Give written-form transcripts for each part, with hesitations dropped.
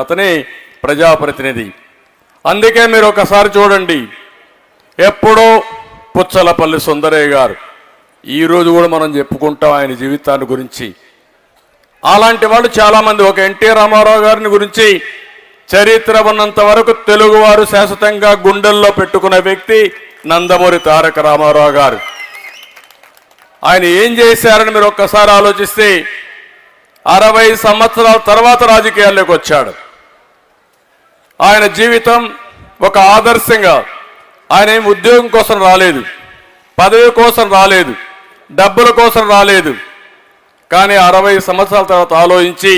అతనే ప్రజాప్రతినిధి. అందుకే మీరు ఒకసారి చూడండి, ఎప్పుడో పుచ్చలపల్లి సుందరయ్య గారు, ఈరోజు కూడా మనం చెప్పుకుంటాం ఆయన జీవితాన్ని గురించి. అలాంటి వాళ్ళు చాలామంది, ఒక ఎన్టీ రామారావు గారిని గురించి చరిత్ర ఉన్నంత వరకు తెలుగువారు శాశ్వతంగా గుండెల్లో పెట్టుకున్న వ్యక్తి నందమూరి తారక రామారావు గారు. ఆయన ఏం చేశారని మీరు ఒక్కసారి ఆలోచిస్తే 60 సంవత్సరాల తర్వాత రాజకీయాల్లోకి వచ్చాడు. ఆయన జీవితం ఒక ఆదర్శంగా, ఆయన ఏం ఉద్యోగం కోసం రాలేదు, పదవి కోసం రాలేదు, డబ్బుల కోసం రాలేదు. కానీ 60 సంవత్సరాల తర్వాత ఆలోచించి,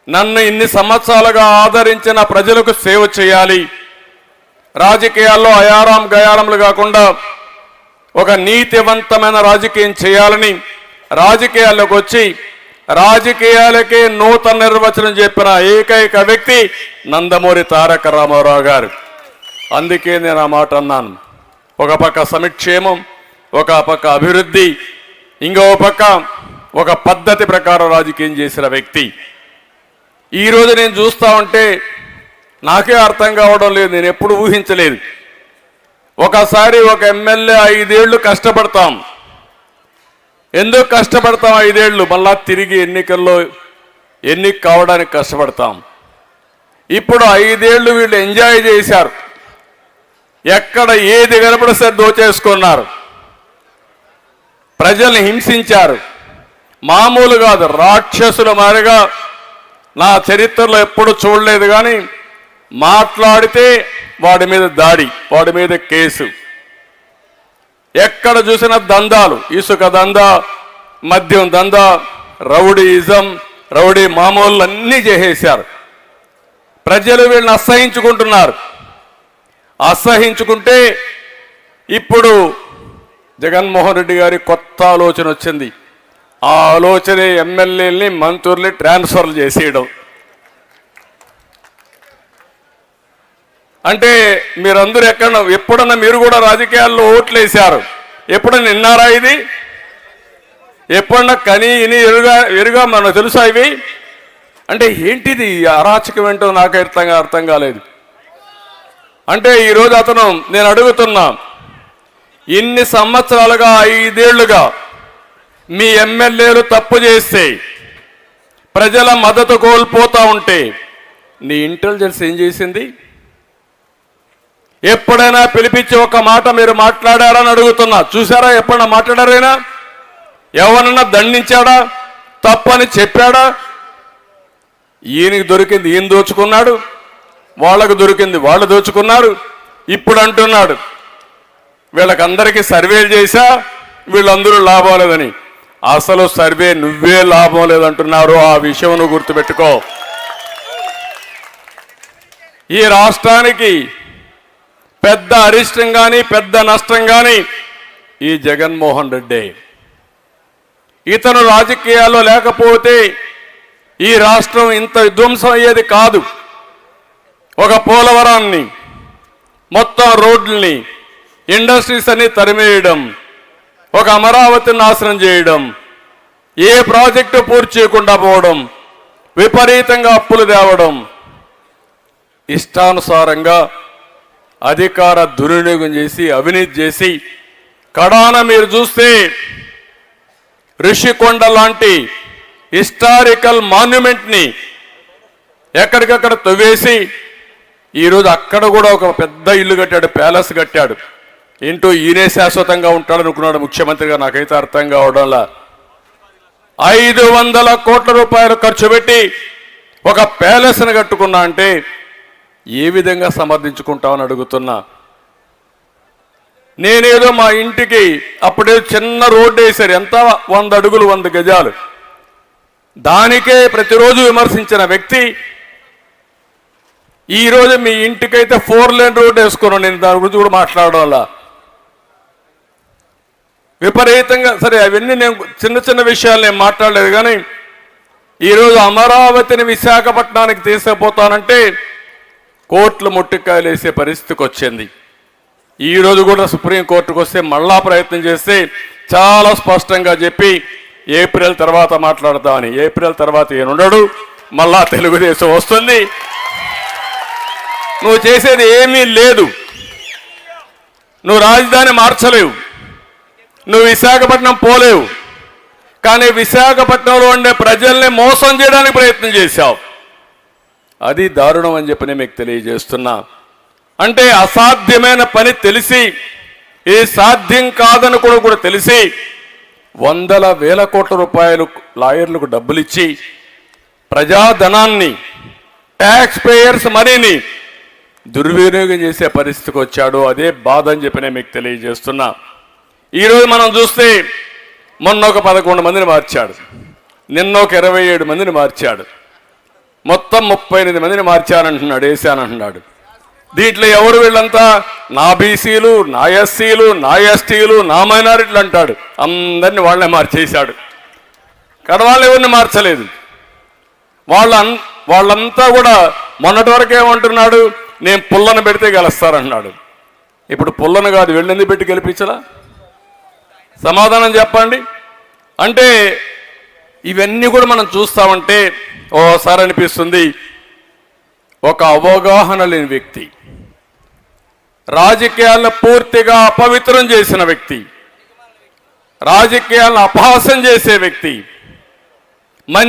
నన్ను ఇన్ని సంవత్సరాలుగా ఆదరించిన ప్రజలకు సేవ చేయాలి, రాజకీయాల్లో అయారాం గయారములు కాకుండా ఒక నీతివంతమైన రాజకీయం చేయాలని రాజకీయాల్లోకి వచ్చి రాజకీయాలకే నూతన నిర్వచనం చెప్పిన ఏకైక వ్యక్తి నందమూరి తారక రామారావు గారు. అందుకే నేను ఆ మాట అన్నాను. ఒక పక్క సంక్షేమం, ఒక పక్క అభివృద్ధి, ఇంకో పక్క ఒక పద్ధతి ప్రకారం రాజకీయం చేసిన వ్యక్తి. ఈరోజు నేను చూస్తూ ఉంటే నాకే అర్థం కావడం లేదు, నేను ఎప్పుడు ఊహించలేదు. ఒకసారి ఒక ఎమ్మెల్యే 5 ఏళ్ళు కష్టపడతాం. ఎందుకు కష్టపడతాం 5 ఏళ్ళు? మళ్ళా తిరిగి ఎన్నిక కావడానికి కష్టపడతాం. ఇప్పుడు 5 ఏళ్ళు వీళ్ళు ఎంజాయ్ చేశారు, ఎక్కడ ఏది కనపడిస్తే దోచేసుకున్నారు, ప్రజల్ని హింసించారు. మామూలు కాదు, రాక్షసుల మారిగా నా చరిత్రలో ఎప్పుడు చూడలేదు. కానీ మాట్లాడితే వాడి మీద దాడి, వాడి మీద కేసు, ఎక్కడ చూసినా దందాలు, ఇసుక దందా, మద్యం దందా, రౌడీయిజం, రౌడీ మామూలు అన్నీ చేసేశారు. ప్రజలు వీళ్ళని అసహించుకుంటున్నారు. అసహించుకుంటే ఇప్పుడు జగన్మోహన్ రెడ్డి గారి కొత్త ఆలోచన వచ్చింది. ఆ ఆలోచనే ఎమ్మెల్యేలని మంత్రుల్ని ట్రాన్స్ఫర్లు చేసేయడం. అంటే మీరందరూ ఎప్పుడన్నా మీరు కూడా రాజకీయాల్లో ఓట్లు వేశారు, ఎప్పుడన్నా విన్నారా ఇది? ఎప్పుడన్నా కని ఇని ఎరుగా మనకు తెలుసా ఇవి? అంటే ఏంటిది అరాచకం ఏంటో నాకు అర్థం కాలేదు. అంటే ఈరోజు అతను, నేను అడుగుతున్నా, ఇన్ని సంవత్సరాలుగా 5 ఏళ్లుగా మీ ఎమ్మెల్యేలు తప్పు చేస్తే ప్రజల మద్దతు కోల్పోతూ ఉంటే నీ ఇంటెలిజెన్స్ ఏం చేసింది? ఎప్పుడైనా పిలిపించి ఒక మాట మీరు మాట్లాడారని అడుగుతున్నా. చూసారా? ఎప్పుడైనా మాట్లాడారైనా? ఎవరన్నా దండించాడా? తప్పని చెప్పాడా? ఈయనకి దొరికింది ఈయన దోచుకున్నాడు, వాళ్ళకు దొరికింది వాళ్ళు దోచుకున్నారు. ఇప్పుడు అంటున్నాడు వీళ్ళకందరికీ సర్వేలు చేశా, వీళ్ళందరూ లాభం లేదని. అసలు సర్వే నువ్వే లాభం లేదంటున్నారు. ఆ విషయం నువ్వు గుర్తుపెట్టుకో. ఈ రాష్ట్రానికి పెద్ద అరిష్టం కానీ పెద్ద నష్టం కానీ ఈ జగన్మోహన్ రెడ్డి. ఇతను రాజకీయాల్లో లేకపోతే ఈ రాష్ట్రం ఇంత విధ్వంసం అయ్యేది కాదు. ఒక పోలవరాన్ని, మొత్తం రోడ్లని, ఇండస్ట్రీస్ అన్ని తరిమేయడం, ఒక అమరావతిని నాశనం చేయడం, ఏ ప్రాజెక్టు పూర్తి చేయకుండా పోవడం, విపరీతంగా అప్పులు తేవడం, ఇష్టానుసారంగా అధికార దుర్వినియోగం చేసి అవినీతి చేసి, కడాన మీరు చూస్తే ఋషికొండ లాంటి హిస్టారికల్ మాన్యుమెంట్ని ఎక్కడికక్కడ తవ్వేసి ఈరోజు అక్కడ కూడా ఒక పెద్ద ఇల్లు కట్టాడు, ప్యాలెస్ కట్టాడు. ఏంటో ఈయనే శాశ్వతంగా ఉంటాడనుకున్నాడు ముఖ్యమంత్రిగా. నాకైతే అర్థం కావడంలా. 500 కోట్ల రూపాయలు ఖర్చు పెట్టి ఒక ప్యాలెస్ని కట్టుకున్నా అంటే ఏ విధంగా సమర్థించుకుంటామని అడుగుతున్నా. నేనేదో మా ఇంటికి అప్పుడే చిన్న రోడ్డు వేశారు, ఎంత 100 అడుగులు 100 గజాలు, దానికే ప్రతిరోజు విమర్శించిన వ్యక్తి ఈరోజు మీ ఇంటికైతే 4 లేన్ రోడ్డు వేసుకున్నాను. నేను దాని గురించి కూడా మాట్లాడడం వల్ల విపరీతంగా. సరే, అవన్నీ నేను చిన్న విషయాలు నేను మాట్లాడలేదు. కానీ ఈరోజు అమరావతిని విశాఖపట్నానికి తీసుకుపోతానంటే కోర్టులు ముట్టికాయలు వేసే పరిస్థితికి వచ్చింది. ఈరోజు కూడా సుప్రీంకోర్టుకు వస్తే మళ్ళా ప్రయత్నం చేస్తే చాలా స్పష్టంగా చెప్పి ఏప్రిల్ తర్వాత మాట్లాడతామని. ఏప్రిల్ తర్వాత ఈయన ఉండడు, మళ్ళా తెలుగుదేశం వస్తుంది. నువ్వు చేసేది ఏమీ లేదు. నువ్వు రాజధాని మార్చలేవు, నువ్వు విశాఖపట్నం పోలేవు, కానీ విశాఖపట్నంలో ఉండే ప్రజల్ని మోసం చేయడానికి ప్రయత్నం చేశావు. అది దారుణం అని చెప్పి నేను మీకు తెలియజేస్తున్నా. అంటే అసాధ్యమైన పని తెలిసి, ఇది సాధ్యం కాదని కూడా తెలిసి వందల వేల కోట్ల రూపాయలు లాయర్లకు డబ్బులు ఇచ్చి ప్రజాధనాన్ని, ట్యాక్స్ పేయర్స్ మనీని దుర్వినియోగం చేసే పరిస్థితికి వచ్చాడు. అదే బాధ అని చెప్పి నేను మీకు తెలియజేస్తున్నా. ఈరోజు మనం చూస్తే మొన్న ఒక 11 మందిని మార్చాడు, నిన్న ఒక 27 మందిని మార్చాడు, మొత్తం 38 మందిని మార్చానంటున్నాడు, వేశానంటున్నాడు. దీంట్లో ఎవరు వీళ్ళంతా? నా బీసీలు, నా ఎస్సీలు, నా ఎస్టీలు, నా మైనారిటీలు అంటాడు. అందరినీ వాళ్ళనే మార్చేశాడు. కడవాళ్ళు ఎవరిని మార్చలేదు. వాళ్ళంతా కూడా మొన్నటి వరకు ఏమంటున్నాడు, నేను పుల్లను పెడితే గెలుస్తారన్నాడు. ఇప్పుడు పుల్లను కాదు, వెళ్ళింది పెట్టి గెలిపించలా? సమాధానం చెప్పండి. అంటే ఇవన్నీ కూడా మనం చూస్తామంటే ఓసారి అనిపిస్తుంది, ఒక అవగాహన లేని వ్యక్తి, రాజకీయాలను పూర్తిగా అపవిత్రం చేసిన వ్యక్తి, రాజకీయాలను అపహాస్యం చేసే వ్యక్తి,